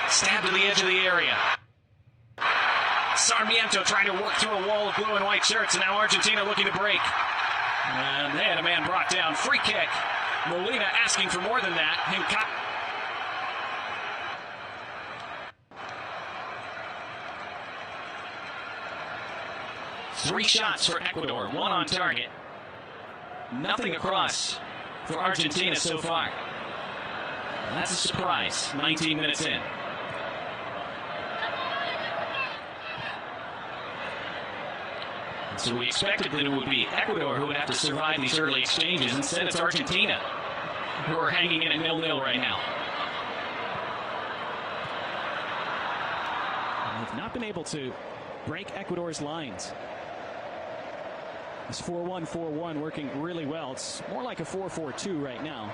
Stab to the edge of the area. Sarmiento trying to work through a wall of blue and white shirts, and now Argentina looking to break. And they had a man brought down. Free kick. Molina asking for more than that. Three shots for Ecuador, one on target. Nothing across for Argentina so far. That's a surprise, 19 minutes in. So we expected that it would be Ecuador who would have to survive these early exchanges. Instead, it's Argentina who are hanging in at 0-0 right now. They've not been able to break Ecuador's lines. It's 4-1-4-1 working really well. It's more like a 4-4-2 right now.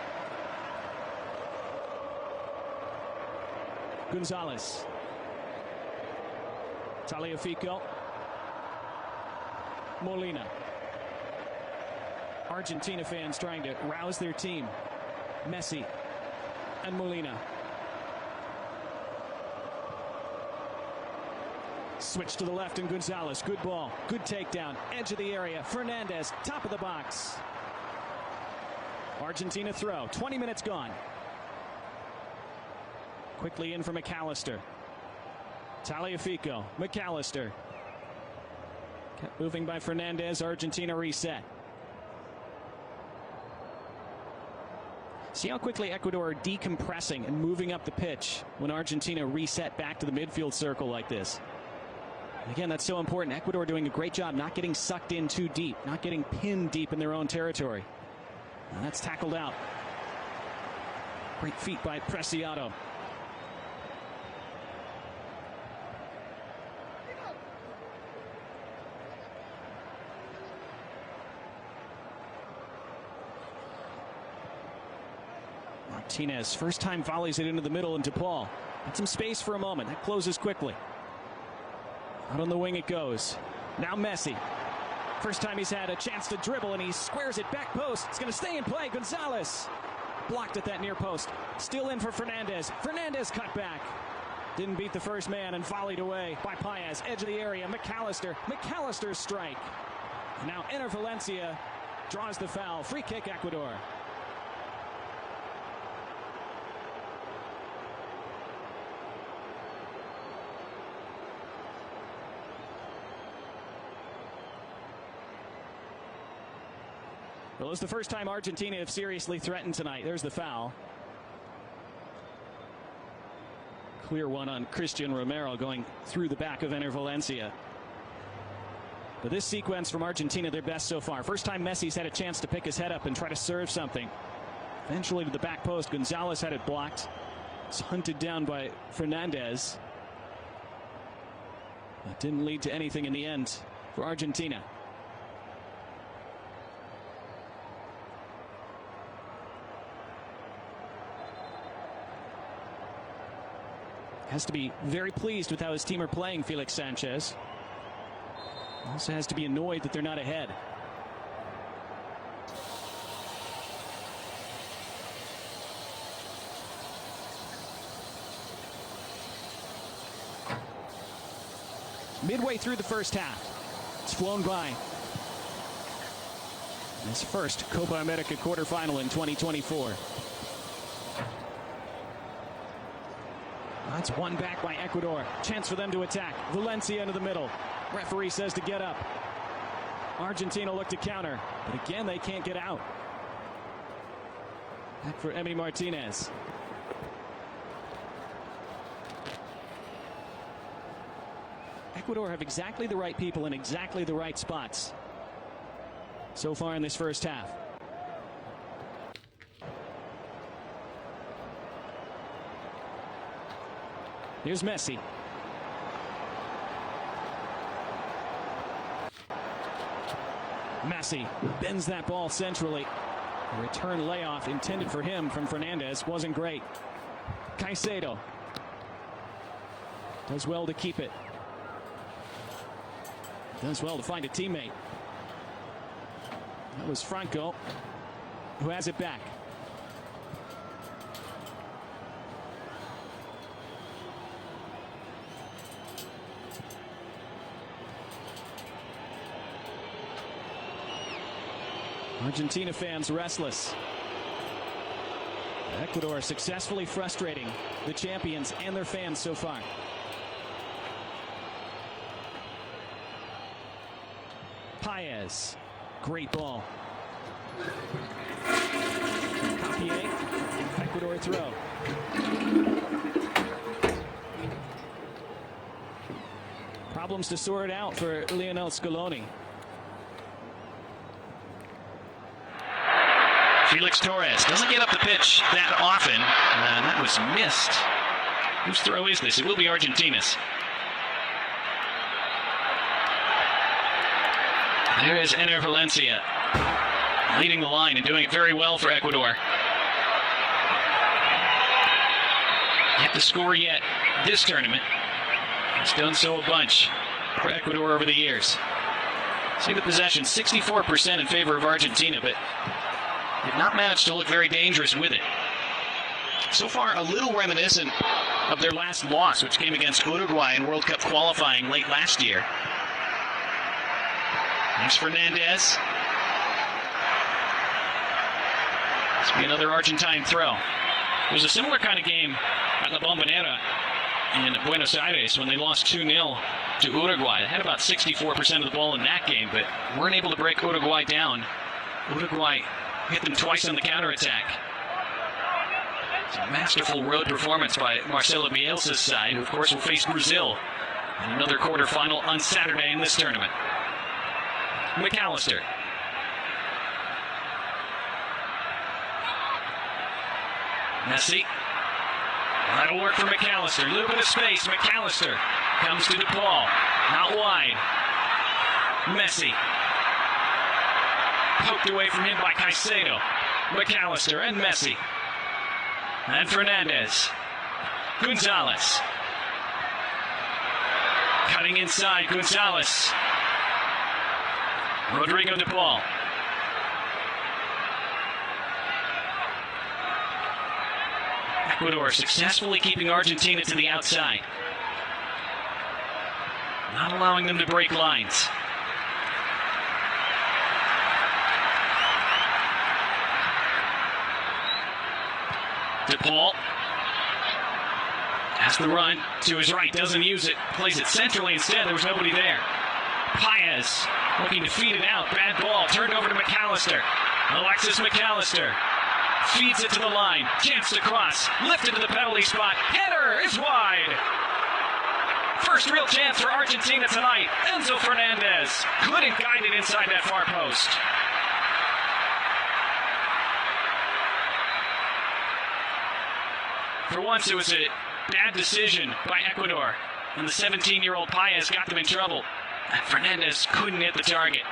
Gonzalez. Tagliafico. Molina. Argentina fans trying to rouse their team. Messi and Molina. Switch to the left and Gonzalez. Good ball. Good takedown. Edge of the area. Fernandez. Top of the box. Argentina throw. 20 minutes gone. Quickly in for McAllister. Tagliafico. McAllister. Kept moving by Fernandez. Argentina reset. See how quickly Ecuador are decompressing and moving up the pitch when Argentina reset back to the midfield circle like this. And again, that's so important. Ecuador doing a great job not getting sucked in too deep, not getting pinned deep in their own territory. And that's tackled out. Great feat by Preciado. Martinez, first time volleys it into the middle into Paul. Got some space for a moment. That closes quickly. Out on the wing it goes. Now Messi. First time he's had a chance to dribble, and he squares it back post. It's going to stay in play. Gonzalez blocked at that near post. Still in for Fernandez. Fernandez cut back. Didn't beat the first man and volleyed away by Paez. Edge of the area. McAllister. McAllister's strike. And now Enner Valencia draws the foul. Free kick Ecuador. Well, it's the first time Argentina have seriously threatened tonight. There's the foul. Clear one on Christian Romero going through the back of Enner Valencia. But this sequence from Argentina, their best so far. First time Messi's had a chance to pick his head up and try to serve something. Eventually to the back post. Gonzalez had it blocked. It's hunted down by Fernandez. That didn't lead to anything in the end for Argentina. Has to be very pleased with how his team are playing, Felix Sanchez. Also has to be annoyed that they're not ahead. Midway through the first half. It's flown by. His first Copa America quarterfinal in 2024. That's one back by Ecuador. Chance for them to attack. Valencia into the middle. Referee says to get up. Argentina look to counter, but again they can't get out. Back for Emi Martinez. Ecuador have exactly the right people in exactly the right spots so far in this first half. Here's Messi. Messi bends that ball centrally. The return layoff intended for him from Fernandez wasn't great. Caicedo does well to keep it. Does well to find a teammate. That was Franco, who has it back. Argentina fans restless. Ecuador successfully frustrating the champions and their fans so far. Paez, great ball. Papier, Ecuador throw. Problems to sort out for Lionel Scaloni. Felix Torres doesn't get up the pitch that often. That was missed. Whose throw is this? It will be Argentina's. There is Ener Valencia leading the line and doing it very well for Ecuador. Yet to score yet this tournament. He's done so a bunch for Ecuador over the years. See the possession, 64% in favor of Argentina, but did not manage to look very dangerous with it. So far, a little reminiscent of their last loss, which came against Uruguay in World Cup qualifying late last year. There's Fernandez. This will be another Argentine throw. It was a similar kind of game at La Bombonera in Buenos Aires when they lost 2-0 to Uruguay. They had about 64% of the ball in that game, but weren't able to break Uruguay down. Uruguay hit them twice on the counterattack. It's a masterful road performance by Marcelo Bielsa's side, who of course will face Brazil in another quarterfinal on Saturday in this tournament. McAllister. Messi. That'll work for McAllister. A little bit of space. McAllister comes to DePaul. Not wide. Messi. Poked away from him by Caicedo. McAllister and Messi. And Fernandez. Gonzalez. Cutting inside. Gonzalez. Rodrigo DePaul. Ecuador successfully keeping Argentina to the outside. Not allowing them to break lines. DePaul has the run to his right, doesn't use it, plays it centrally instead. There was nobody there. Paez looking to feed it out. Bad ball, turned over to McAllister. Alexis McAllister feeds it to the line. Chance to cross, lifted to the penalty spot. Header is wide. First real chance for Argentina tonight. Enzo Fernandez couldn't guide it inside that far post. For once, it was a bad decision by Ecuador, and the 17-year-old Paez got them in trouble. And Fernandez couldn't hit the target.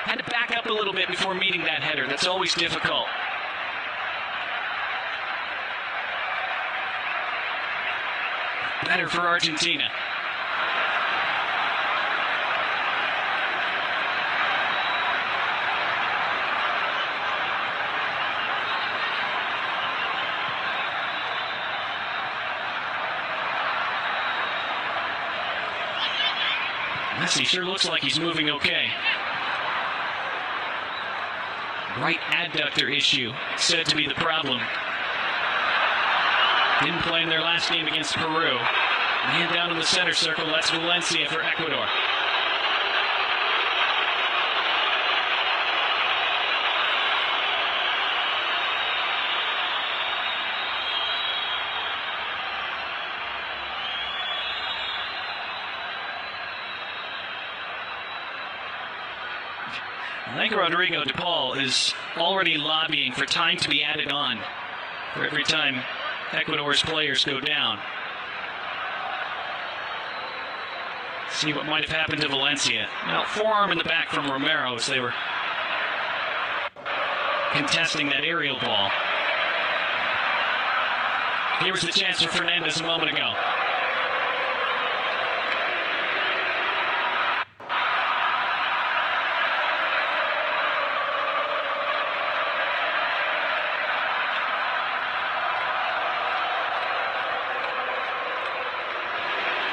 Had to back up a little bit before meeting that header. That's always difficult. Better for Argentina. Messi sure looks like he's moving okay. Right adductor issue said to be the problem. Didn't play in their last game against Peru. Man down in the center circle, that's Valencia for Ecuador. I think Rodrigo DePaul is already lobbying for time to be added on for every time Ecuador's players go down. See what might have happened to Valencia. Now, forearm in the back from Romero as they were contesting that aerial ball. Here was the chance for Fernandez a moment ago.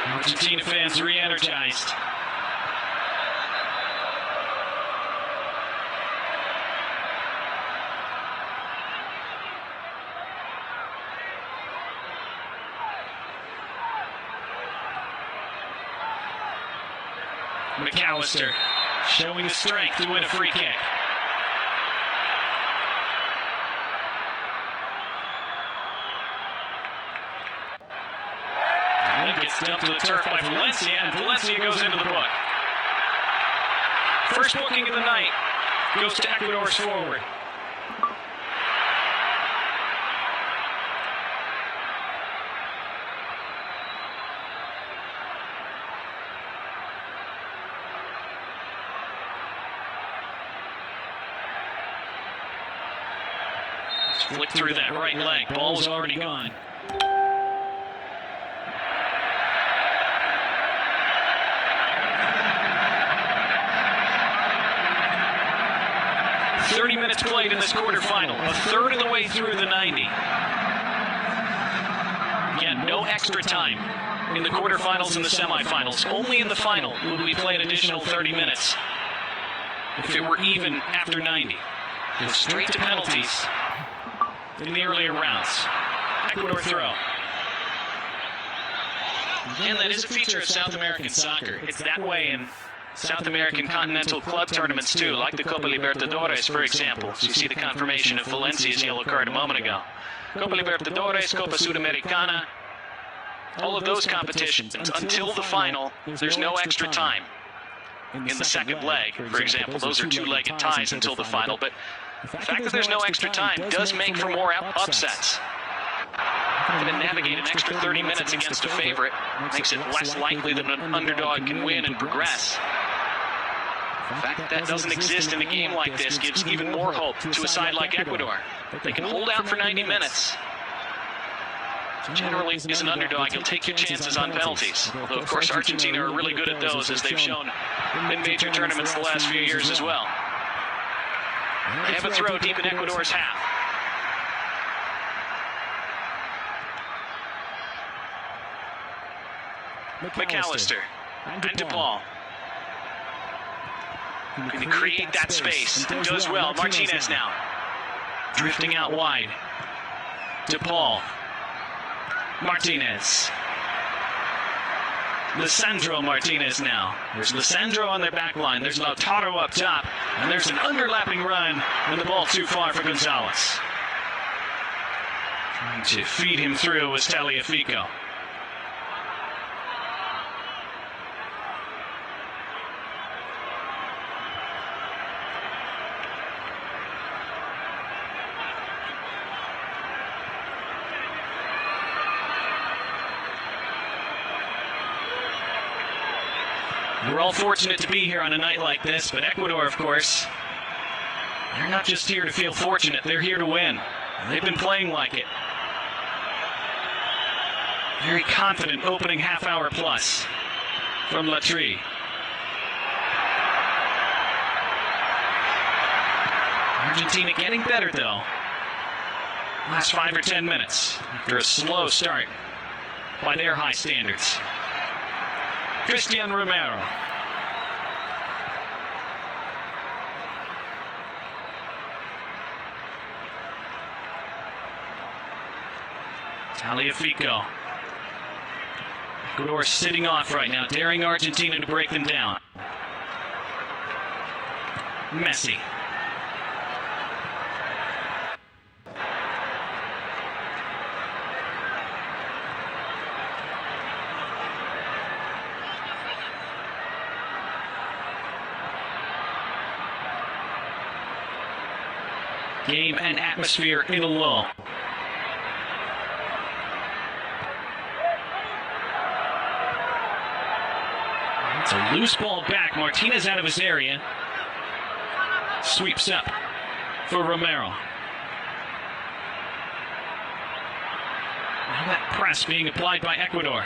Argentina fans re-energized. McAllister showing the strength to win a free kick. And then gets dumped to the turf by Valencia, and Valencia goes into the book. First booking of the night goes to Ecuador's forward. Flick through that right leg. Ball was already gone. "30 minutes played in this quarterfinal, a third of the way through the 90. Again, no extra time in the quarterfinals and the semifinals. Only in the final will we play an additional 30 minutes. If it were even after 90. Go straight to penalties in the earlier rounds. Ecuador throw. And that is a feature of South American soccer. It's that way in South American continental club tournaments too, like the Copa Libertadores, for example. So you see the confirmation of Valencia's yellow card a moment ago. Copa Libertadores, Copa Sudamericana, all of those competitions, until the final, there's no extra time. In the second leg, for example, those are two-legged ties until the final, but the fact that there's no extra time does make for more upsets. To navigate an extra 30 minutes against a favorite makes it less likely that an underdog can win and progress. The fact that that doesn't exist in a game like this gives even more hope to a side like Ecuador. They can hold out for 90 minutes. Generally, as an underdog, you'll take your chances on penalties. Although, of course, Argentina are really good at those, as they've shown in major tournaments the last few years as well. They have a throw deep in Ecuador's half. McAllister and DePaul. Can he create that space? And does well. Martinez now. Drifting out wide. DePaul. Martinez. Lisandro Martinez now. There's Lisandro on their back line. There's Lautaro up top. And there's an underlapping run. And the ball too far for Gonzalez. Trying to feed him through was Tagliafico. We're all fortunate to be here on a night like this, but Ecuador, of course, they're not just here to feel fortunate, they're here to win. They've been playing like it. Very confident opening half-hour plus from Latri. Argentina getting better, though. Last 5 or 10 minutes after a slow start by their high standards. Christian Romero. Tagliafico. Ecuador sitting off right now, daring Argentina to break them down. Messi. Game and atmosphere in a lull. It's a loose ball back. Martinez out of his area. Sweeps up for Romero. Now that press being applied by Ecuador.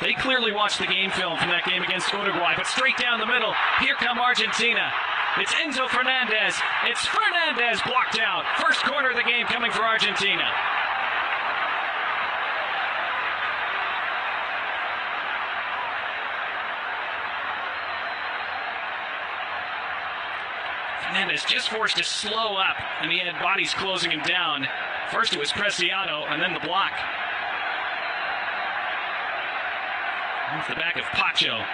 They clearly watched the game film from that game against Uruguay, but straight down the middle. Here come Argentina. It's Enzo Fernandez. It's Fernandez blocked out. First corner of the game coming for Argentina. Fernandez just forced to slow up, and he had bodies closing him down. First it was Preciado, and then the block. Off the back of Pacho.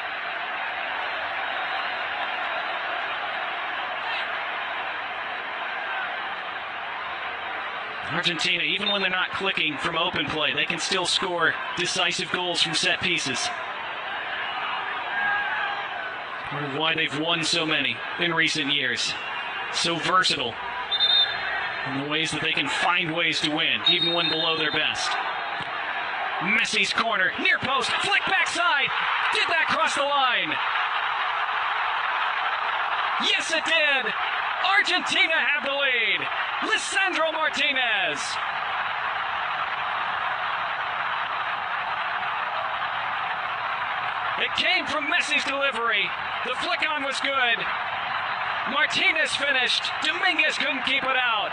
Argentina, even when they're not clicking from open play, they can still score decisive goals from set pieces. Part of why they've won so many in recent years. So versatile in the ways that they can find ways to win, even when below their best. Messi's corner, near post, flick backside. Did that cross the line? Yes, it did. Argentina have the lead. Lisandro Martinez. It came from Messi's delivery. The flick on was good. Martinez finished. Dominguez couldn't keep it out.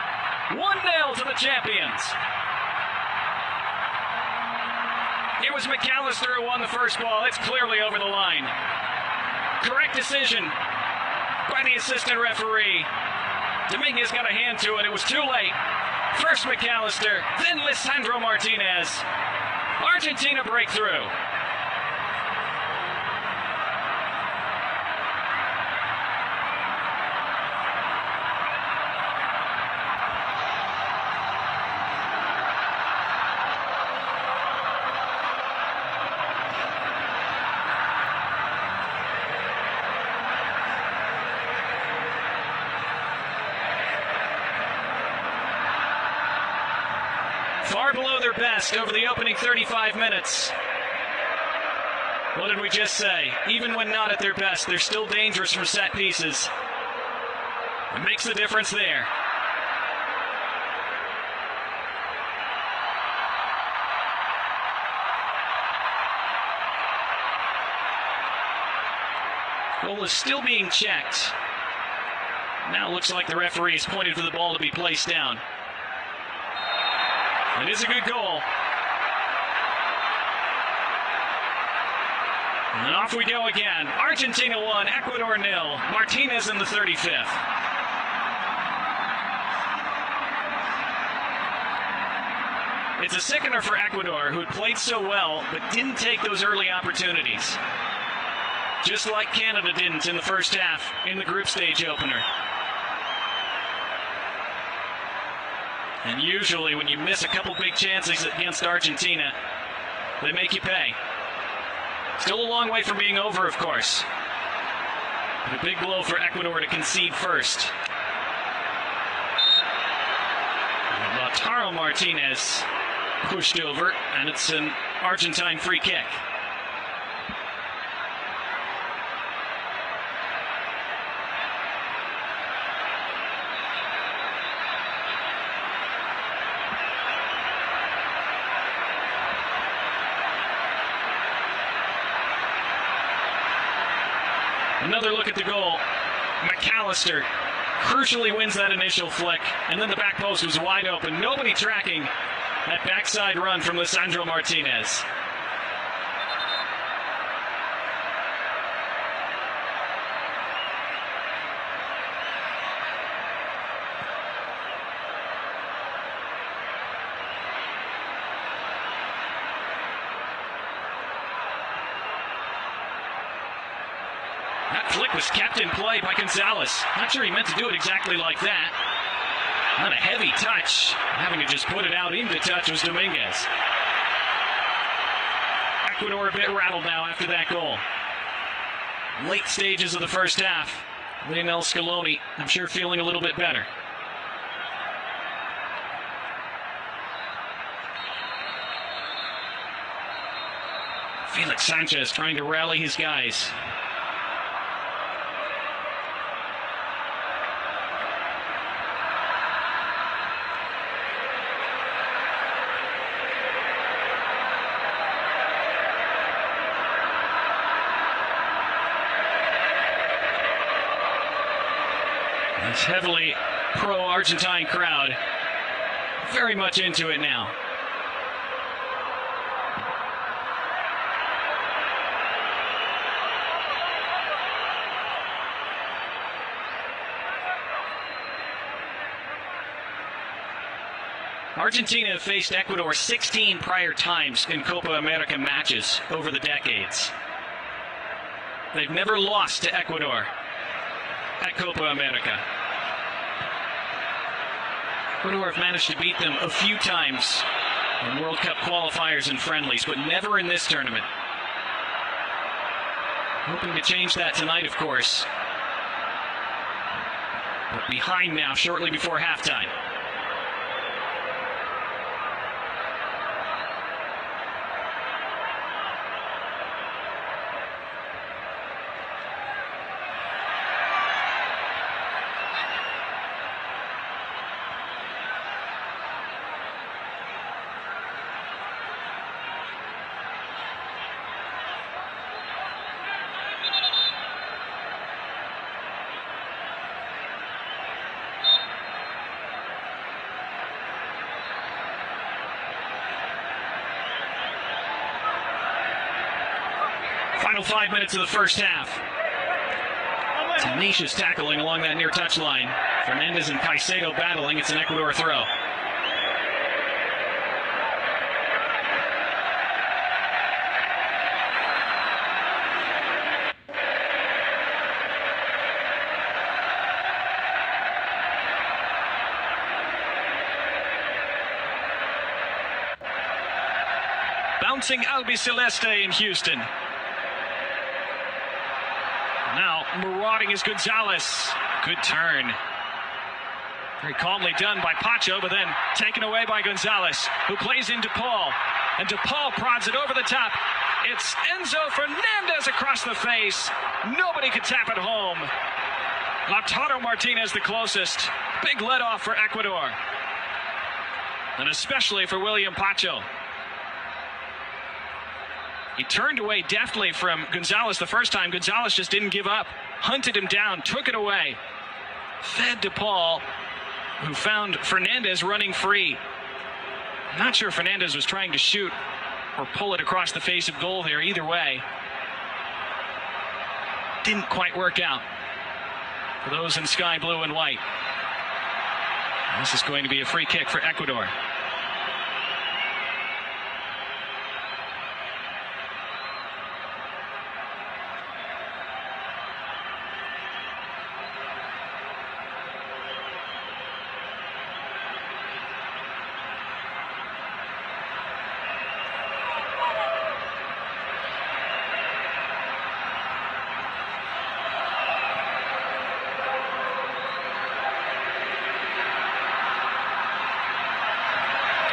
1-0 to the champions. It was McAllister who won the first ball. It's clearly over the line. Correct decision by the assistant referee. Dominguez got a hand to it. It was too late. First McAllister, then Lisandro Martinez. Argentina breakthrough. Far below their best over the opening 35 minutes. What did we just say? Even when not at their best, they're still dangerous from set pieces. It makes the difference there. Goal is still being checked. Now it looks like the referee has pointed for the ball to be placed down. It is a good goal. And off we go again. Argentina 1, Ecuador 0. Martinez in the 35th. It's a sickener for Ecuador, who had played so well, but didn't take those early opportunities. Just like Canada didn't in the first half in the group stage opener. And usually when you miss a couple big chances against Argentina, they make you pay. Still a long way from being over, of course. But a big blow for Ecuador to concede first. Lautaro Martinez pushed over, and it's an Argentine free kick. Another look at the goal. McAllister crucially wins that initial flick, and then the back post was wide open. Nobody tracking that backside run from Lisandro Martinez. That flick was kept in play by Gonzalez. Not sure he meant to do it exactly like that. Not a heavy touch. Having to just put it out into touch was Dominguez. Ecuador a bit rattled now after that goal. Late stages of the first half. Lionel Scaloni, I'm sure, feeling a little bit better. Felix Sanchez trying to rally his guys. This heavily pro-Argentine crowd very much into it now. Argentina have faced Ecuador 16 prior times in Copa America matches over the decades. They've never lost to Ecuador at Copa America. Ecuador have managed to beat them a few times in World Cup qualifiers and friendlies, but never in this tournament. Hoping to change that tonight, of course. But behind now, shortly before halftime. Final 5 minutes of the first half. Tenacious tackling along that near touchline. Fernandez and Caicedo battling. It's an Ecuador throw. Bouncing Albiceleste in Houston. Now, marauding is Gonzalez. Good turn. Very calmly done by Pacho, but then taken away by Gonzalez, who plays in DePaul. And DePaul prods it over the top. It's Enzo Fernandez across the face. Nobody could tap it home. Lautaro Martinez the closest. Big let off for Ecuador. And especially for William Pacho. He turned away deftly from Gonzalez the first time. Gonzalez just didn't give up. Hunted him down, took it away. Fed to Paul, who found Fernandez running free. I'm not sure Fernandez was trying to shoot or pull it across the face of goal there. Either way, didn't quite work out for those in sky blue and white. This is going to be a free kick for Ecuador.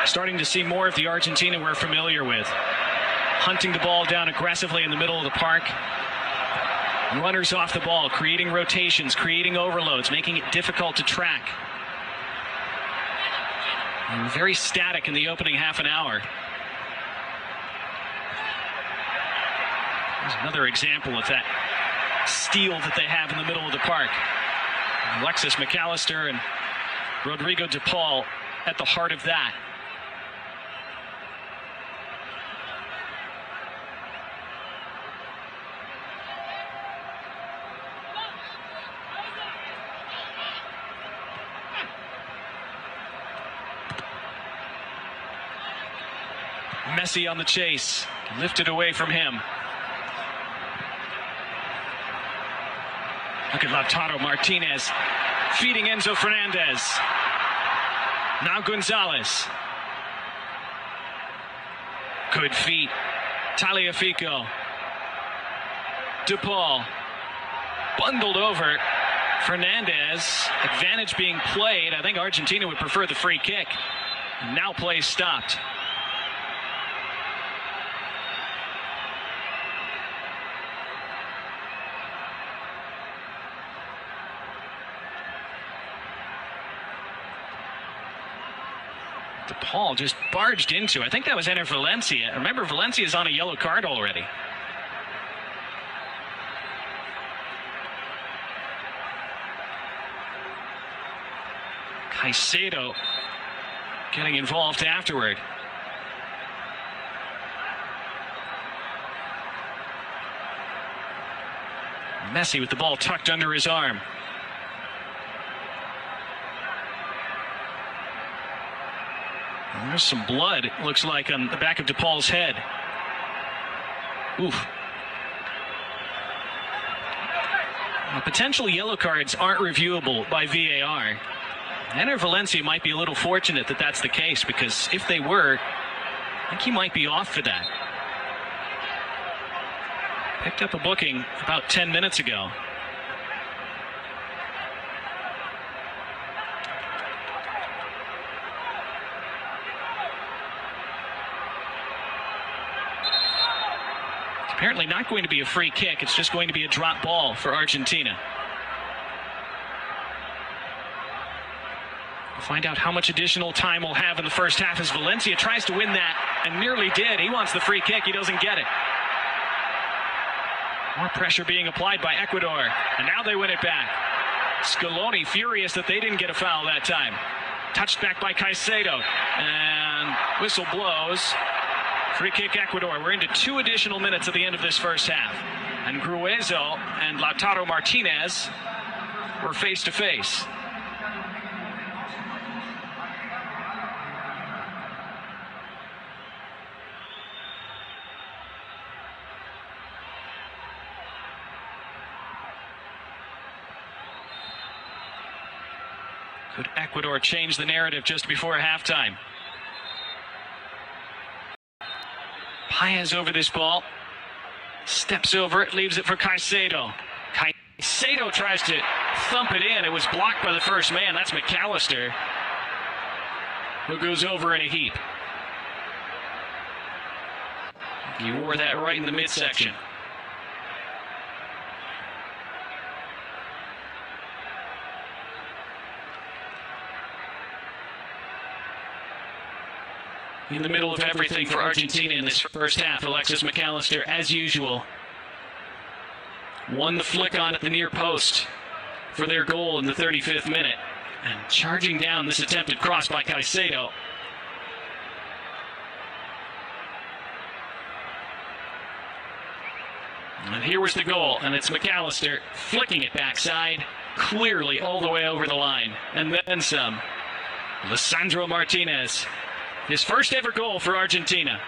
Starting to see more of the Argentina we're familiar with. Hunting the ball down aggressively in the middle of the park. Runners off the ball, creating rotations, creating overloads, making it difficult to track. And very static in the opening half an hour. There's another example of that steal that they have in the middle of the park. Alexis McAllister and Rodrigo de Paul at the heart of that. Messi on the chase, lifted away from him. Look at Lautaro Martinez feeding Enzo Fernandez. Now Gonzalez. Good feet. Tagliafico. DePaul. Bundled over. Fernandez. Advantage being played. I think Argentina would prefer the free kick. Now play stopped. DePaul just barged into. I think that was Enner Valencia. Remember, Valencia's on a yellow card already. Caicedo getting involved afterward. Messi with the ball tucked under his arm. There's some blood, it looks like, on the back of DePaul's head. Oof. Well, potential yellow cards aren't reviewable by VAR. Enner Valencia might be a little fortunate that that's the case, because if they were, I think he might be off for that. Picked up a booking about 10 minutes ago. It's apparently not going to be a free kick. It's just going to be a drop ball for Argentina. We'll find out how much additional time we'll have in the first half as Valencia tries to win that and nearly did. He wants the free kick. He doesn't get it. More pressure being applied by Ecuador, and now they win it back. Scaloni furious that they didn't get a foul that time. Touched back by Caicedo, and whistle blows. Free kick Ecuador. We're into 2 additional minutes at the end of this first half. And Gruezo and Lautaro Martinez were face to face. Could Ecuador change the narrative just before halftime? Paez over this ball. Steps over it, leaves it for Caicedo. Caicedo tries to thump it in. It was blocked by the first man. That's McAllister, who goes over in a heap. He wore that right in the midsection. In the middle of everything for Argentina in this first half, Alexis McAllister, as usual, won the flick on at the near post for their goal in the 35th minute. And charging down this attempted cross by Caicedo. And here was the goal, and it's McAllister flicking it backside, clearly all the way over the line. And then some. Lisandro Martinez. His first ever goal for Argentina.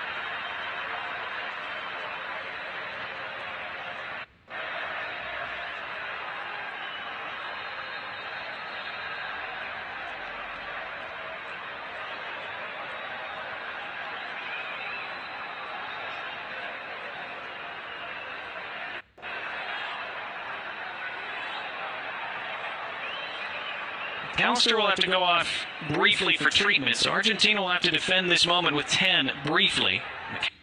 McAllister will have to go off briefly for treatment, so Argentina will have to defend this moment with 10 briefly.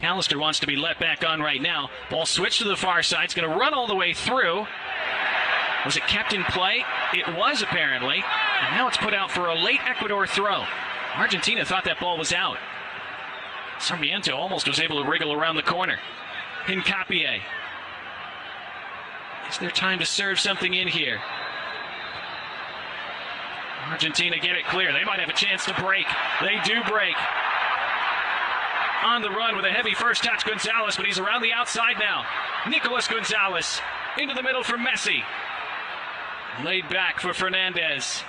McAllister wants to be let back on right now. Ball switched to the far side. It's going to run all the way through. Was it kept in play? It was, apparently. And now it's put out for a late Ecuador throw. Argentina thought that ball was out. Sarmiento almost was able to wriggle around the corner. Hincapié. Is there time to serve something in here? Argentina get it clear. They might have a chance to break. They do break. On the run with a heavy first touch, Gonzalez, but he's around the outside now. Nicolas Gonzalez into the middle for Messi. Laid back for Fernandez.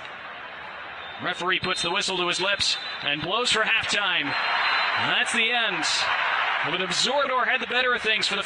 Referee puts the whistle to his lips and blows for halftime. That's the end. But Absorbor had the better of things for the